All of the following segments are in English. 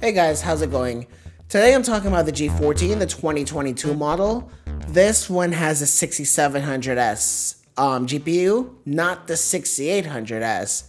Hey guys, how's it going? Today I'm talking about the G14, the 2022 model. This one has a 6700S GPU, not the 6800S.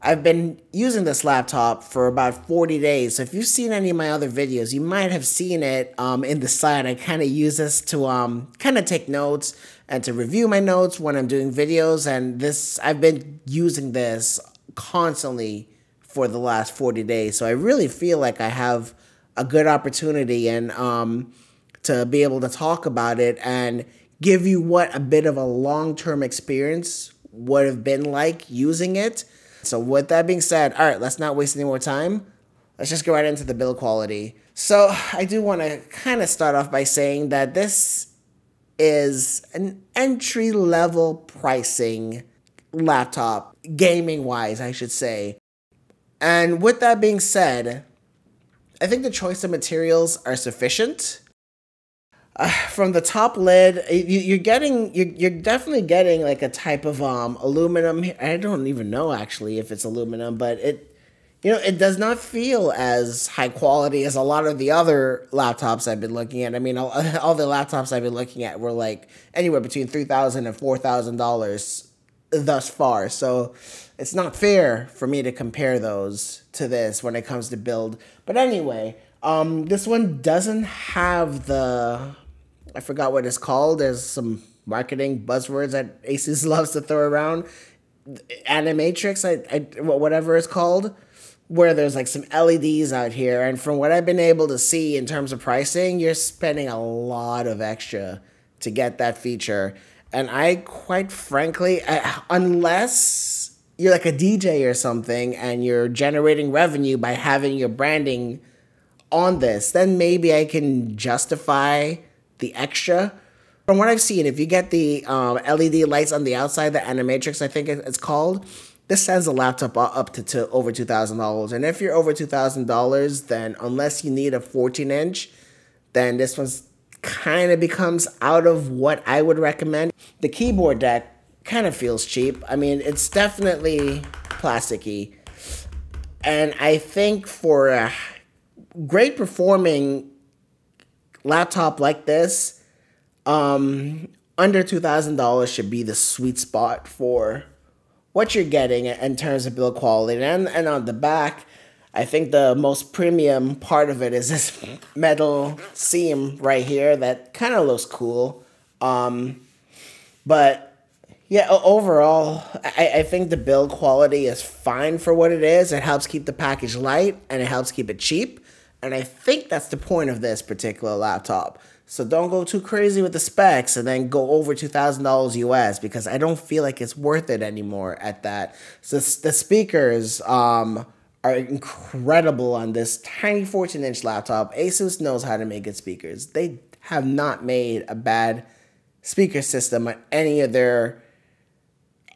I've been using this laptop for about 40 days, so if you've seen any of my other videos, you might have seen it in the side. I kind of use this to kind of take notes and to review my notes when I'm doing videos, and I've been using this constantly for the last 40 days, so I really feel like I have a good opportunity and to be able to talk about it and give you what a bit of a long-term experience would have been like using it. So with that being said, all right, let's not waste any more time. Let's just go right into the build quality. So I do want to kind of start off by saying that this is an entry-level pricing laptop, gaming-wise, I should say. And with that being said, I think the choice of materials are sufficient. From the top lid, you're definitely getting like a type of aluminum. I don't even know actually if it's aluminum, but it does not feel as high quality as a lot of the other laptops I've been looking at. I mean, all the laptops I've been looking at were like anywhere between $3,000 and $4,000 thus far. So it's not fair for me to compare those to this when it comes to build. But anyway, this one doesn't have I forgot what it's called. There's some marketing buzzwords that Asus loves to throw around. Animatrix, whatever it's called, where there's like some LEDs out here. And from what I've been able to see in terms of pricing, you're spending a lot of extra to get that feature. And I quite frankly, unless you're like a DJ or something and you're generating revenue by having your branding on this, then maybe I can justify the extra. From what I've seen, if you get the LED lights on the outside, the Animatrix, I think it's called, this sends the laptop up to over $2,000. And if you're over $2,000, then unless you need a 14-inch, then this one's kind of becomes out of what I would recommend. The keyboard deck kind of feels cheap. I mean, it's definitely plasticky. And I think for a great performing laptop like this, under $2,000 should be the sweet spot for what you're getting in terms of build quality. And on the back, I think the most premium part of it is this metal seam right here that kind of looks cool. But yeah, overall, I think the build quality is fine for what it is. It helps keep the package light and it helps keep it cheap. And I think that's the point of this particular laptop. So don't go too crazy with the specs and then go over $2,000 US, because I don't feel like it's worth it anymore at that. So the speakers are incredible on this tiny 14-inch laptop. Asus knows how to make good speakers. They have not made a bad speaker system on any of their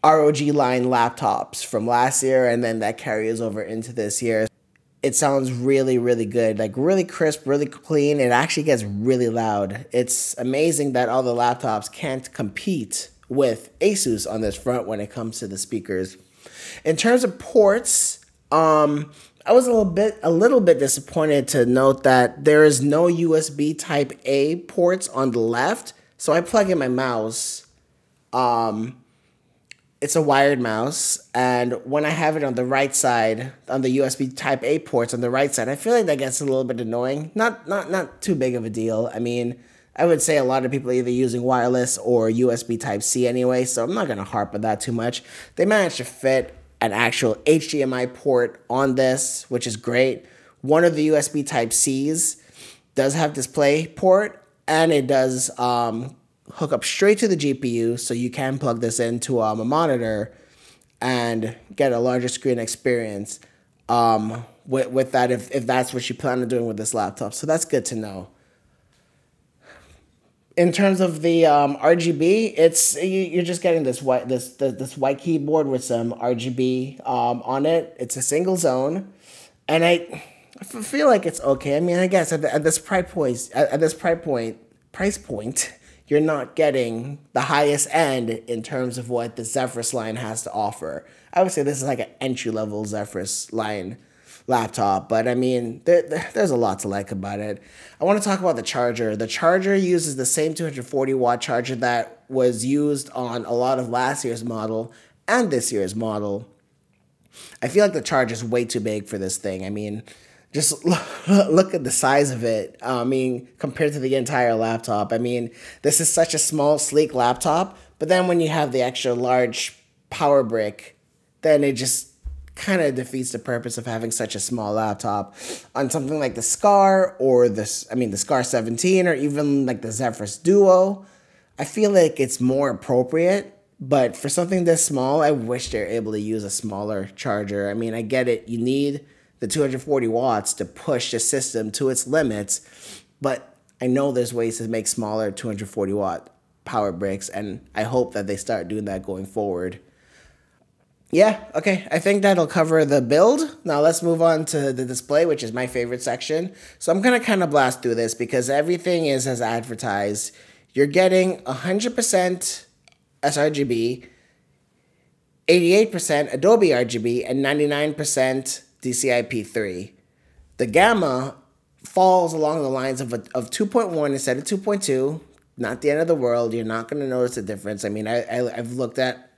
ROG line laptops from last year, and then that carries over into this year. It sounds really, really good, like really crisp, really clean. It actually gets really loud. It's amazing that all the laptops can't compete with Asus on this front when it comes to the speakers. In terms of ports, I was a little bit disappointed to note that there is no USB Type A ports on the left. So I plug in my mouse. It's a wired mouse, and when I have it on the right side, on the USB Type A ports on the right side, I feel like that gets a little bit annoying. Not too big of a deal. I mean, I would say a lot of people are either using wireless or USB Type C anyway, so I'm not going to harp on that too much. They managed to fit an actual HDMI port on this, which is great. One of the USB Type Cs does have display port, and it does hook up straight to the GPU, so you can plug this into a monitor and get a larger screen experience with that if that's what you plan on doing with this laptop. So that's good to know. In terms of the RGB, you're just getting this white keyboard with some RGB on it. It's a single zone, and I feel like it's okay. I mean, I guess at this price point, you're not getting the highest end in terms of what the Zephyrus line has to offer. I would say this is like an entry-level Zephyrus line laptop, but I mean, there's a lot to like about it. I want to talk about the charger. The charger uses the same 240-watt charger that was used on a lot of last year's model and this year's model. I feel like the charger is way too big for this thing. I mean, just look at the size of it. I mean, compared to the entire laptop. I mean, this is such a small, sleek laptop, but then when you have the extra large power brick, then it just kind of defeats the purpose of having such a small laptop. On something like the Scar or the Scar 17 or even like the Zephyrus Duo, I feel like it's more appropriate. But for something this small, I wish they're able to use a smaller charger. I mean, I get it. You need the 240 watts to push the system to its limits, but I know there's ways to make smaller 240 watt power bricks, and I hope that they start doing that going forward. Yeah, okay, I think that'll cover the build. Now let's move on to the display, which is my favorite section. So I'm going to kind of blast through this because everything is as advertised. You're getting 100% sRGB, 88% Adobe RGB, and 99% DCI-P3. The gamma falls along the lines of 2.1 instead of 2.2. Not the end of the world. You're not going to notice a difference. I mean, I've looked at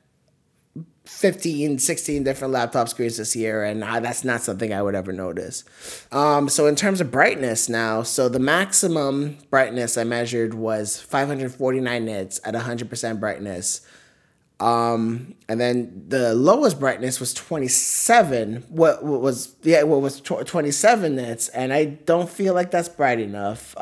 15, 16 different laptop screens this year, and that's not something I would ever notice. So in terms of brightness now, so the maximum brightness I measured was 549 nits at 100% brightness. And then the lowest brightness was 27. What was 27 nits, and I don't feel like that's bright enough.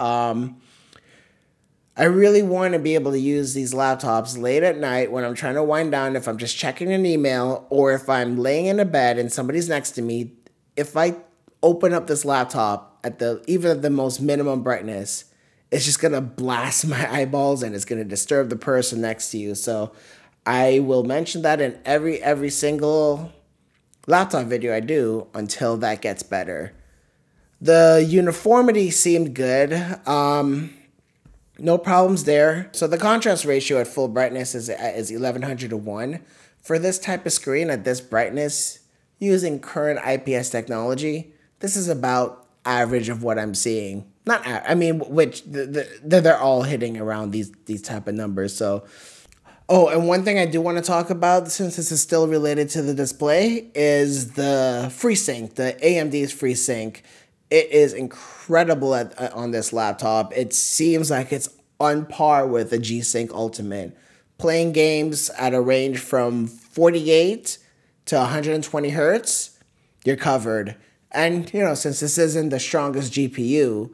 I really want to be able to use these laptops late at night when I'm trying to wind down, if I'm just checking an email, or if I'm laying in a bed and somebody's next to me. If I open up this laptop at even the most minimum brightness, it's just going to blast my eyeballs and it's going to disturb the person next to you. So I will mention that in every single laptop video I do until that gets better. The uniformity seemed good. No problems there. So the contrast ratio at full brightness is 1100 to 1. For this type of screen at this brightness, using current IPS technology, this is about average of what I'm seeing. Which they're all hitting around these type of numbers. So, oh, and one thing I do want to talk about, since this is still related to the display, is the FreeSync, the AMD's FreeSync. It is incredible on this laptop. It seems like it's on par with the G-Sync Ultimate. Playing games at a range from 48 to 120 hertz, you're covered. And, since this isn't the strongest GPU,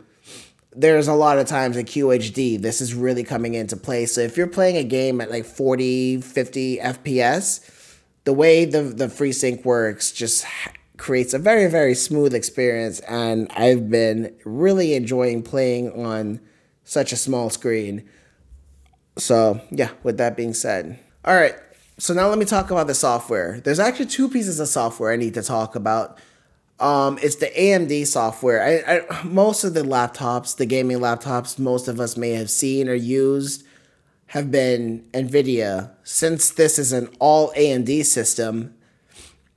there's a lot of times in QHD, this is really coming into play. So if you're playing a game at like 40, 50 FPS, the way the FreeSync works just creates a very, very smooth experience, and I've been really enjoying playing on such a small screen. So yeah, with that being said. All right, so now let me talk about the software. There's actually two pieces of software I need to talk about. It's the AMD software. Most of the laptops, the gaming laptops most of us may have seen or used, have been NVIDIA. Since this is an all AMD system,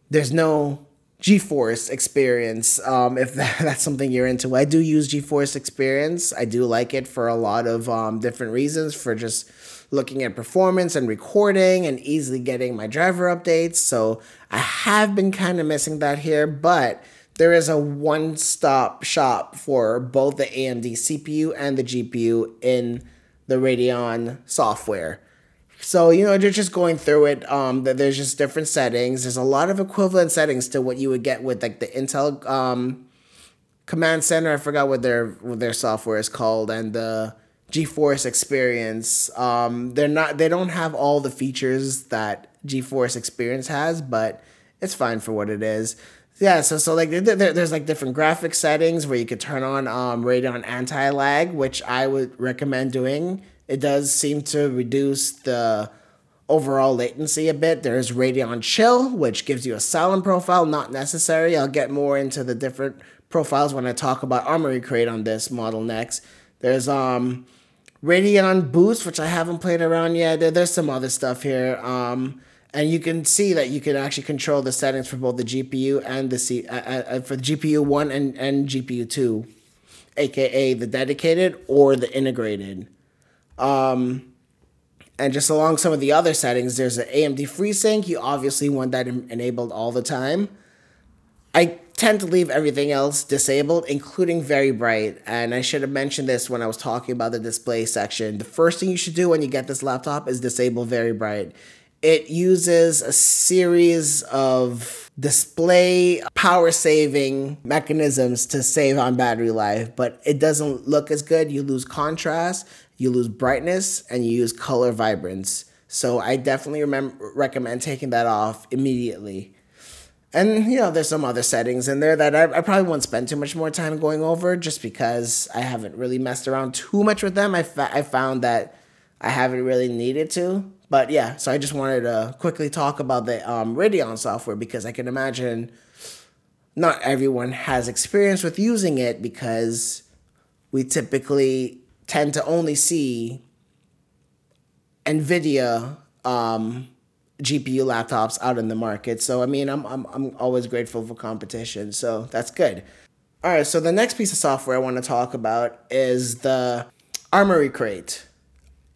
there's no GeForce experience, if that's something you're into. I do use GeForce experience. I do like it for a lot of different reasons, for just looking at performance and recording and easily getting my driver updates. So I have been kind of missing that here, but there is a one-stop shop for both the AMD CPU and the GPU in the Radeon software. So, they're just going through it. There's just different settings. There's a lot of equivalent settings to what you would get with like the Intel Command Center. I forgot what their software is called, and the GeForce Experience. They don't have all the features that GeForce Experience has, but it's fine for what it is. Yeah, so like there's like different graphic settings where you could turn on Radeon anti-lag, which I would recommend doing. It does seem to reduce the overall latency a bit. There's Radeon Chill, which gives you a silent profile, not necessary. I'll get more into the different profiles when I talk about Armory Crate on this model next. There's Radeon Boost, which I haven't played around yet. There's some other stuff here. And you can see that you can actually control the settings for both the GPU and the for GPU 1 and GPU 2, aka the dedicated or the integrated. And just along some of the other settings, there's an AMD FreeSync. You obviously want that enabled all the time. I tend to leave everything else disabled, including very bright. And I should have mentioned this when I was talking about the display section. The first thing you should do when you get this laptop is disable very bright. It uses a series of display power saving mechanisms to save on battery life, but it doesn't look as good. You lose contrast, you lose brightness, and you use color vibrance. So I definitely recommend taking that off immediately. And, you know, there's some other settings in there that I probably won't spend too much more time going over just because I haven't really messed around too much with them. I found that I haven't really needed to. But yeah, so I just wanted to quickly talk about the Radeon software because I can imagine not everyone has experience with using it because we typically tend to only see NVIDIA GPU laptops out in the market. So I mean, I'm always grateful for competition. So that's good. All right, so the next piece of software I want to talk about is the Armory Crate.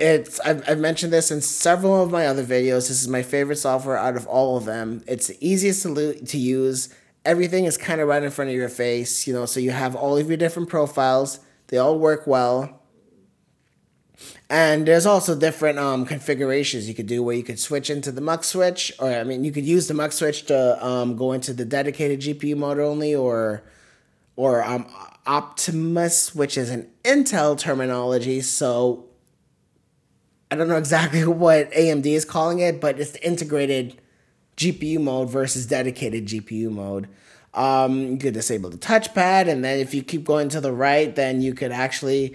I've mentioned this in several of my other videos. This is my favorite software out of all of them. It's the easiest to use. Everything is kind of right in front of your face, you know, so you have all of your different profiles. They all work well. And there's also different configurations you could do where you could switch into the mux switch, or I mean, you could use the mux switch to go into the dedicated GPU mode only, or Optimus, which is an Intel terminology. So I don't know exactly what AMD is calling it, but it's the integrated GPU mode versus dedicated GPU mode. You could disable the touchpad, and then if you keep going to the right, then you could actually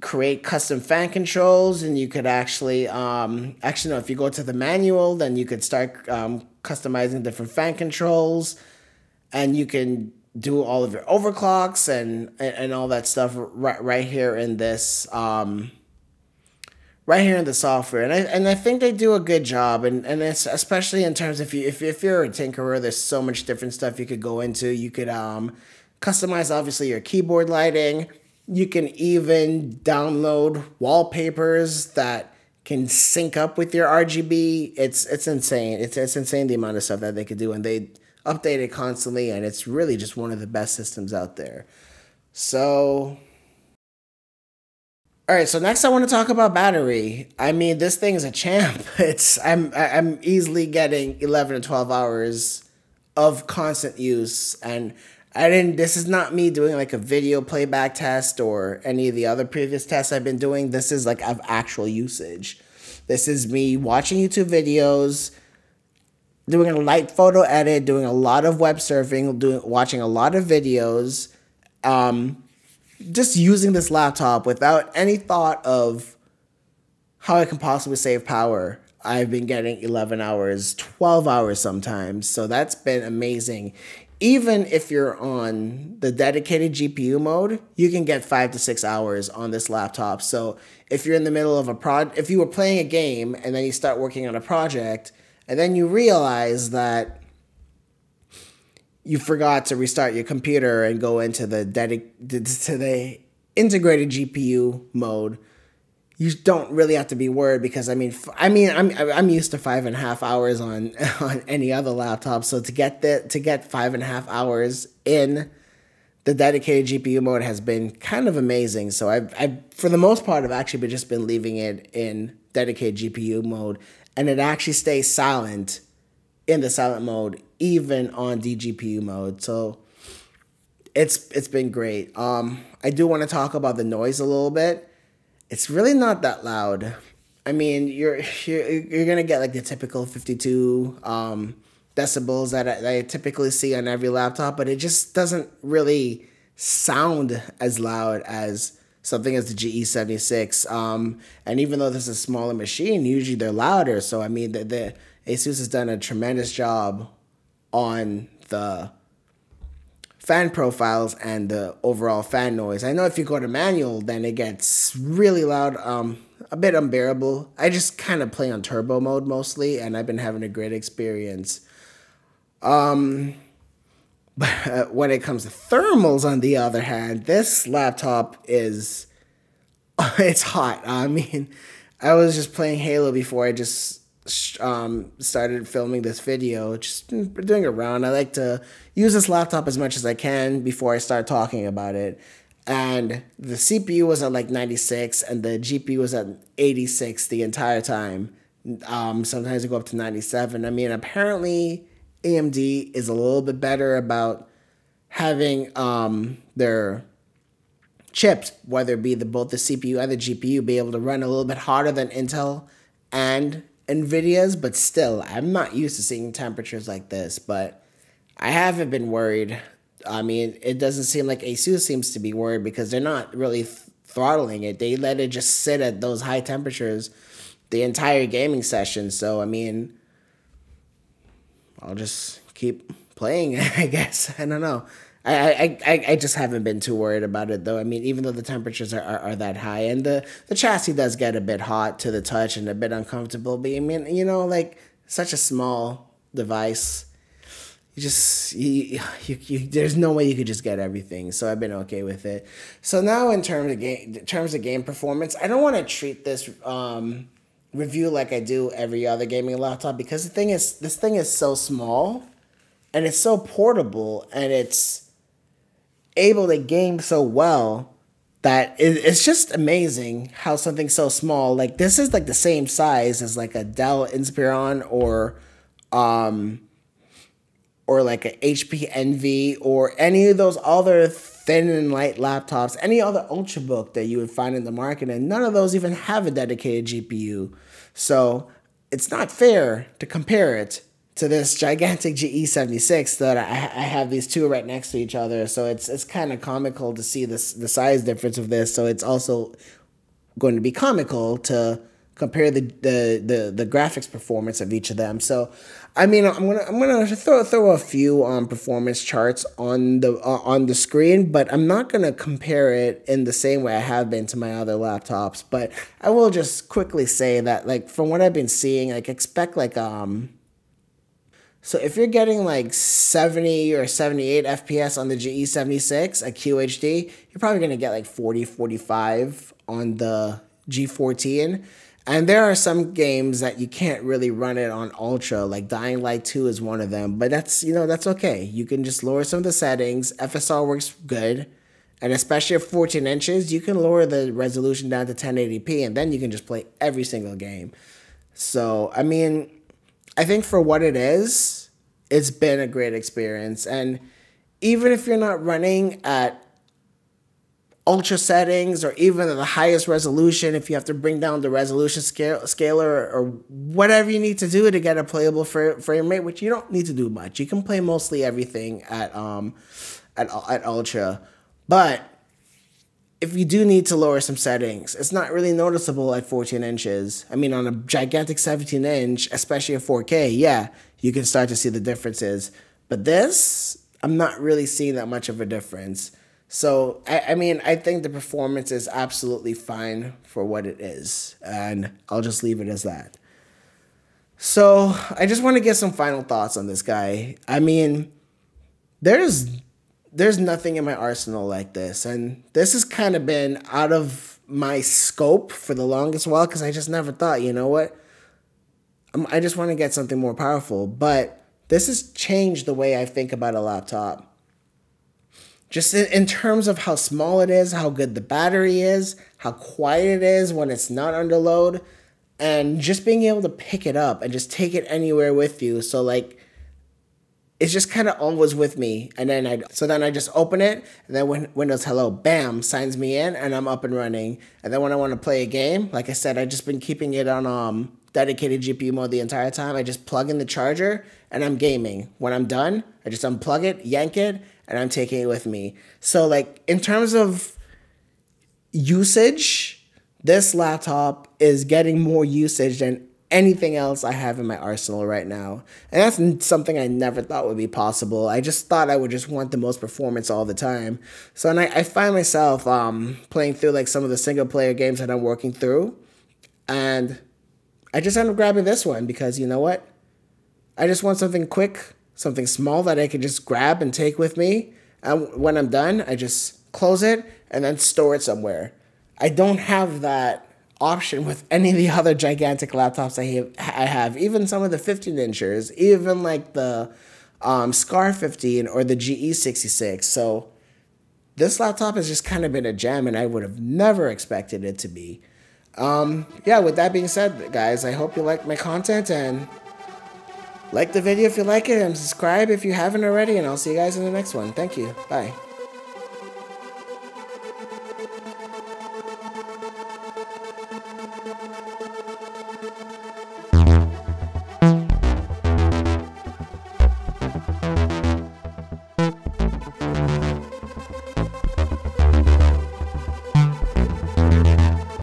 create custom fan controls, and you could actually, no, if you go to the manual, then you could start customizing different fan controls, and you can do all of your overclocks and all that stuff right here in this, right here in the software. And I think they do a good job, and it's especially in terms of if you're a tinkerer, there's so much different stuff you could go into. You could customize obviously your keyboard lighting. You can even download wallpapers that can sync up with your RGB. It's insane. It's insane the amount of stuff that they could do, and they update it constantly, and it's really just one of the best systems out there. So all right, so next I want to talk about battery. I mean, this thing is a champ. I'm easily getting 11 to 12 hours of constant use, and this is not me doing like a video playback test or any of the other previous tests I've been doing. This is like of actual usage. This is me watching YouTube videos, doing a light photo edit, doing a lot of web surfing, watching a lot of videos, just using this laptop without any thought of how I can possibly save power. I've been getting 11 hours, 12 hours sometimes. So that's been amazing. Even if you're on the dedicated GPU mode, you can get 5 to 6 hours on this laptop. So if you're in the middle of if you were playing a game and then you start working on a project and then you realize that you forgot to restart your computer and go into the integrated GPU mode, you don't really have to be worried because I'm used to 5.5 hours on any other laptop. So to get 5.5 hours in the dedicated GPU mode has been kind of amazing. So I for the most part, I've actually just been leaving it in dedicated GPU mode, and it actually stays silent in the silent mode, even on DGPU mode. So it's been great. I do want to talk about the noise a little bit. It's really not that loud. I mean, you're gonna get like the typical 52 decibels that I typically see on every laptop, but it just doesn't really sound as loud as something as the GE76. And even though this is a smaller machine, usually they're louder. So I mean, the Asus has done a tremendous job on the fan profiles and the overall fan noise. I know if you go to manual, then it gets really loud. a bit unbearable. I just kind of play on turbo mode mostly, and I've been having a great experience. But when it comes to thermals, on the other hand, this laptop is, it's hot. I mean, I was just playing Halo before I just started filming this video, just doing a round. I like to use this laptop as much as I can before I start talking about it. And the CPU was at like 96 and the GPU was at 86 the entire time. Sometimes it go up to 97. I mean, apparently AMD is a little bit better about having their chips, whether it be both the CPU and the GPU, be able to run a little bit harder than Intel and NVIDIA's, but still, I'm not used to seeing temperatures like this, but I haven't been worried. I mean, it doesn't seem like Asus seems to be worried because they're not really throttling it. They let it just sit at those high temperatures the entire gaming session. So, I mean, I'll just keep playing, I guess. I don't know. I just haven't been too worried about it, though. I mean, even though the temperatures are that high, and the chassis does get a bit hot to the touch and a bit uncomfortable, but I mean, you know, like, such a small device, there's no way you could just get everything. So I've been okay with it. So now in terms of game performance, I don't want to treat this review like I do every other gaming laptop, because this thing is so small and it's so portable and it's able to game so well that it's just amazing how something so small, like this is like the same size as like a Dell Inspiron or like a HP Envy or any of those other thin and light laptops, any other Ultrabook that you would find in the market, and none of those even have a dedicated GPU. So it's not fair to compare it to this gigantic GE76 that I have these two right next to each other. So it's kind of comical to see the size difference of this. So it's also going to be comical to compare the graphics performance of each of them. So I mean, I'm gonna throw a few performance charts on the screen, but I'm not gonna compare it in the same way I have been to my other laptops. But I will just quickly say that, like, from what I've been seeing, like, expect like so if you're getting like 70 or 78 FPS on the GE76 at QHD, you're probably gonna get like 40, 45 on the G14. And there are some games that you can't really run it on Ultra, like Dying Light 2 is one of them. But that's, you know, that's okay. You can just lower some of the settings. FSR works good. And especially at 14 inches, you can lower the resolution down to 1080p, and then you can just play every single game. So, I mean, I think for what it is, it's been a great experience. And even if you're not running at Ultra settings or even the highest resolution, if you have to bring down the resolution scaler or whatever you need to do to get a playable frame rate, which you don't need to do much. You can play mostly everything at Ultra. But if you do need to lower some settings, it's not really noticeable at 14 inches. I mean, on a gigantic 17 inch, especially at 4K, yeah, you can start to see the differences. But this, I'm not really seeing that much of a difference. So, I mean, I think the performance is absolutely fine for what it is, and I'll just leave it as that. So, I just want to get some final thoughts on this guy. I mean, there's nothing in my arsenal like this, and this has kind of been out of my scope for the longest while because I just never thought, you know what, I just want to get something more powerful, but this has changed the way I think about a laptop. Just in terms of how small it is, how good the battery is, how quiet it is when it's not under load, and just being able to pick it up and just take it anywhere with you. So, like, it's just kind of always with me. And then I just open it, and then when Windows Hello, bam, signs me in, and I'm up and running. And then when I want to play a game, like I said, I've just been keeping it on dedicated GPU mode the entire time. I just plug in the charger, and I'm gaming. When I'm done, I just unplug it, yank it, and I'm taking it with me. So, like, in terms of usage, this laptop is getting more usage than anything else I have in my arsenal right now. And that's something I never thought would be possible. I just thought I would just want the most performance all the time. So, and I find myself playing through, like, some of the single-player games that I'm working through. And I just ended up grabbing this one because, you know what? I just want something quick, something small that I can just grab and take with me. And when I'm done, I just close it and then store it somewhere. I don't have that option with any of the other gigantic laptops I have. Even some of the 15-inchers, even like the Scar 15 or the GE66. So this laptop has just kind of been a gem, and I would have never expected it to be. Yeah, with that being said, guys, I hope you like my content, and like the video if you like it, and subscribe if you haven't already, and I'll see you guys in the next one. Thank you. Bye.